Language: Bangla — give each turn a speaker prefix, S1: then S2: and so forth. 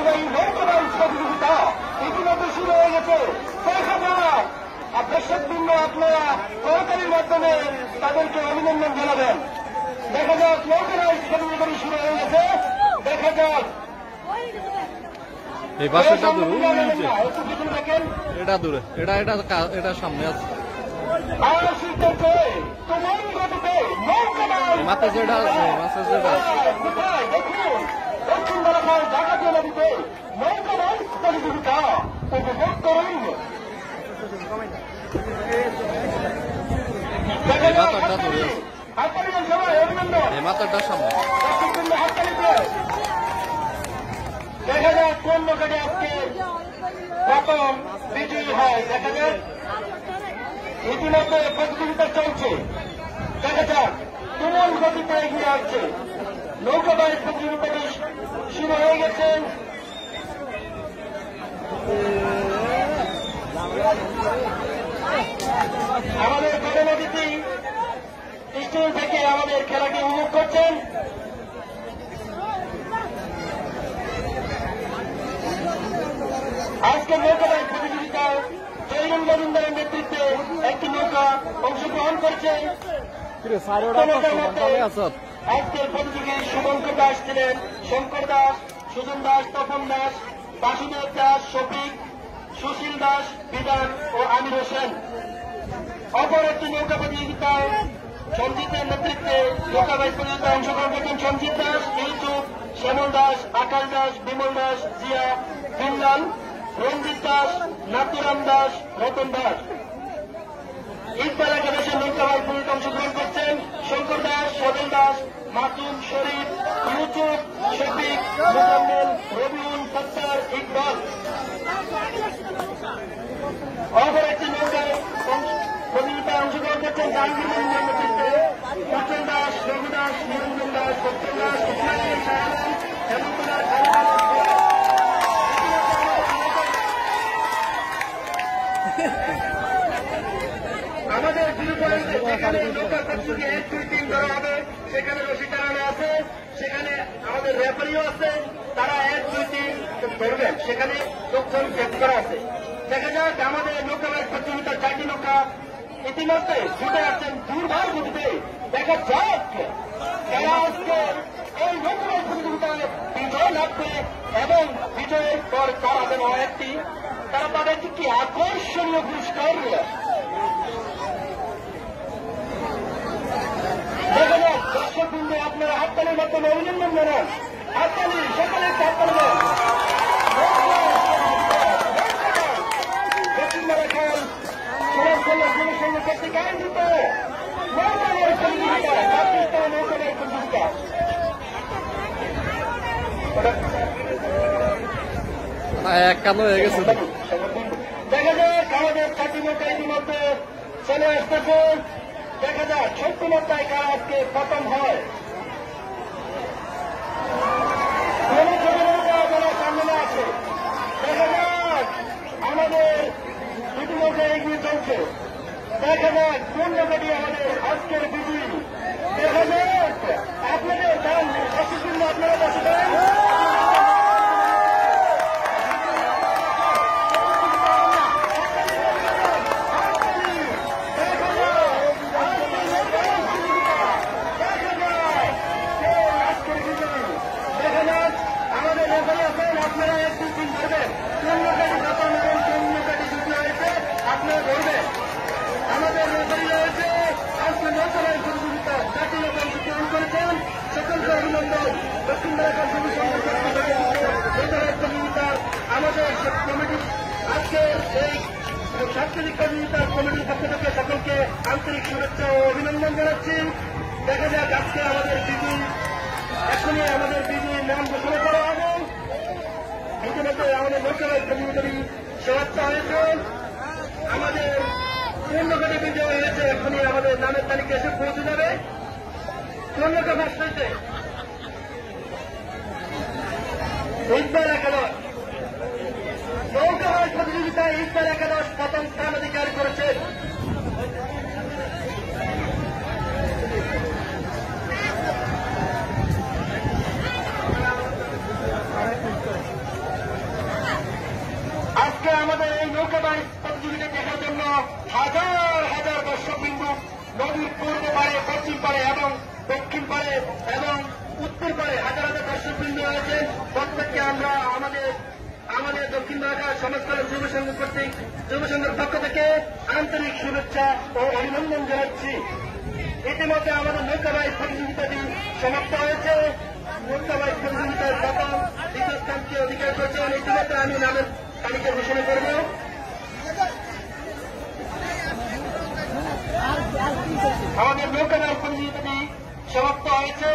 S1: ঐতিহ্যবাহী নৌকা বাইচ প্রতিযোগিতা ইতিমধ্যে শুরু হয়ে গেছে। দেখা যাক দর্শকবৃন্দ আপনারা করতালির মাধ্যমে তাদেরকে অভিনন্দন জানাবেন। দেখা যাক নৌকা বাইচ প্রতিযোগিতা শুরু হয়ে গেছে। দেখা যাক
S2: এই পাশেটা দূরে,
S1: একটু পিছনে দেখেন,
S2: এটা দূরে, এটা সামনে আছে। মাথা যেটা আছে, মাথা যেটা আছে।
S1: দেখুন দক্ষিণ বারাকার জাগাতীয় নদীতে নৌকা বাইচ প্রতিযোগিতা উপভোগ করুন।
S2: এই মাথাটা দূরে আছে, এই মাথাটা সামনে।
S1: দেখা যাক কোন নৌকাটি আজকে প্রথম বিজয়ী হয়। দেখা যাক ইতিমধ্যে প্রতিযোগিতা চলছে। দেখা যাক তুমুল গতিতে এগিয়ে আসছে। নৌকা বাইচ প্রতিযোগিতাটি শুরু হয়ে গেছে। আমাদের প্রধান অতিথি স্টেজ থেকে আমাদের খেলাটি উপভোগ করছেন। আজকে নৌকা বাইচ প্রতিযোগিতায় জয়রুল মজুমদারের নেতৃত্বে একটি নৌকা অংশগ্রহণ করছে। আজকের প্রতিযোগী শুভঙ্কর দাস ছিলেন, শঙ্কর দাস, সুজন দাস, তপন দাস, বাসুদেব দাস, শফিক, সুশীল দাস, বিধান ও আমির হোসেন। অপর একটি নৌকা প্রতিযোগিতায় সঞ্জিতের নেতৃত্বে নৌকা বাইচ প্রতিযোগিতায় অংশগ্রহণ করছেন সঞ্জিত দাস, ইউসুফ, শ্যামল দাস, আকাশ দাস, বিমল দাস, জিয়া, বিমলাল, রঞ্জিত দাস, নাতুরাম দাস, রতন দাস। ইকবাল একাদশের নৌকা বাইচ প্রতিযোগিতায় অংশগ্রহণ করছেন শঙ্কর দাস, সজল দাস, মাসুম, শরীফ, ইউসুফ, শফিক, মোজাম্মেল, রবিউল, সত্তার, ইকবাল। অপর একটি নৌকায় প্রতিযোগিতায় অংশগ্রহণ করছেন জাহাঙ্গীর মজুমদার নেতৃত্বে উজ্জ্বল দাস, রঘু দাস, নিরঞ্জন দাস, সত্যেন দাস, ইসমাইল, শাহরান, হেমন্ত দাস, আমাদের যেখানে নৌকা প্রতিযোগী 1, 2, 3 ধরা হবে সেখানে রশি টানানো আছে, সেখানে আমাদের রেফারিও আছে, তারা 1, 2, 3 ধরবেন, সেখানে লোকজন চেক করা আছে। দেখা যাক আমাদের নৌকা বাইচ প্রতিযোগিতার 4টি নৌকা ইতিমধ্যে ছুটে আসছেন দুর্বার গতিতে। দেখা যাক যারা আজকে এই নৌকা বাইচ প্রতিযোগিতায় বিজয় লাভবে এবং বিজয়ের পর করাবেন একটি, তারা তাদের কি আকর্ষণীয় পুরস্কার। দেখা যাক দর্শকবৃন্দ আপনারা হাততালির মাধ্যমে অভিনন্দন জানান। হাততালি, সকলের হাততালি দেন। দক্ষিণ বারাকার সুরক্ষা জনসংঘ কর্তৃক আয়োজিত নৌকা বাইচ প্রতিযোগিতা, জাতীয় নৌকা বাইচ প্রতিযোগিতা।
S2: এক কালো হয়ে গেছে।
S1: দেখা যাক আমাদের 4টি নৌকা ইতিমধ্যে চলে আসতেছে। দেখা যাক 70 নৌকায় কারা আজকে প্রথম হয়। কোন ছোট নৌকা যারা সামনে আছে, দেখা যাক আমাদের 2টি নৌকা এগিয়ে চলছে। দেখা যাক কোন নৌকাটি আমাদের আজকের বিজয়ী। দেখা যাক আপনাদের দান দর্শকবৃন্দ আপনারা বসে দেন। আপনারা 1, 2, 3 ধরবেন, কোন নৌকাটি প্রথম এবং কোন নৌকাটি দ্বিতীয় হয়েছে আপনারা ধরবেন। আমাদের রেফারি রয়েছে আজকে নৌকা বাইচ প্রতিযোগিতা 4টি নৌকা অংশগ্রহণ করেছেন। সকলকে অভিনন্দন। দক্ষিণ বারাকার সবুজ সংঘ নৌকা বাইচ প্রতিযোগিতার আমাদের কমিটি আজকে এই সাংস্কৃতিক প্রতিযোগিতার কমিটির পক্ষ থেকে সকলকে আন্তরিক শুভেচ্ছা ও অভিনন্দন জানাচ্ছি। দেখা যাক আজকে আমাদের বিজয়ী, এখনই আমাদের বিজয়ীর নাম ঘোষণা করা হবে। ইতিমধ্যে আমাদের নৌকা বাইচ প্রতিযোগিতাটি সমাপ্ত হয়েছে। আমাদের কোন নৌকাটি বিজয় হয়েছে এখনই আমাদের নামের তালিকা এসে পৌঁছে যাবে। কোন নৌকা ফার্স্ট হয়েছে? ইকবাল একাদশ। নৌকা বাইচ প্রতিযোগিতায় ইকবাল একাদশ প্রথম স্থান অধিকার করেছে। আমাদের এই নৌকা বাইচ প্রতিযোগিতা দেখার জন্য হাজার হাজার দর্শকবিন্দু নদীর পূর্ব পারে, পশ্চিম পারে এবং দক্ষিণ পারে এবং উত্তর পারে হাজার হাজার দর্শকবৃন্দ রয়েছেন। প্রত্যেককে আমরা আমাদের দক্ষিণ ঢাকা সমাজকল্যাণ যুব সংঘ কর্তৃক যুব সংঘের পক্ষ থেকে আন্তরিক শুভেচ্ছা ও অভিনন্দন জানাচ্ছি। ইতিমধ্যে আমাদের নৌকা বাইচ প্রতিযোগিতাটি সমাপ্ত হয়েছে। নৌকা বাইচ প্রতিযোগিতার প্রথম দ্বিতীয় স্থানকে অধিকার করেছেন। ইতিমধ্যে আমি নামের তালিকা ঘোষণা করব। আমাদের নৌকা বাইচ প্রতিযোগিতাটি সমাপ্ত হয়েছে।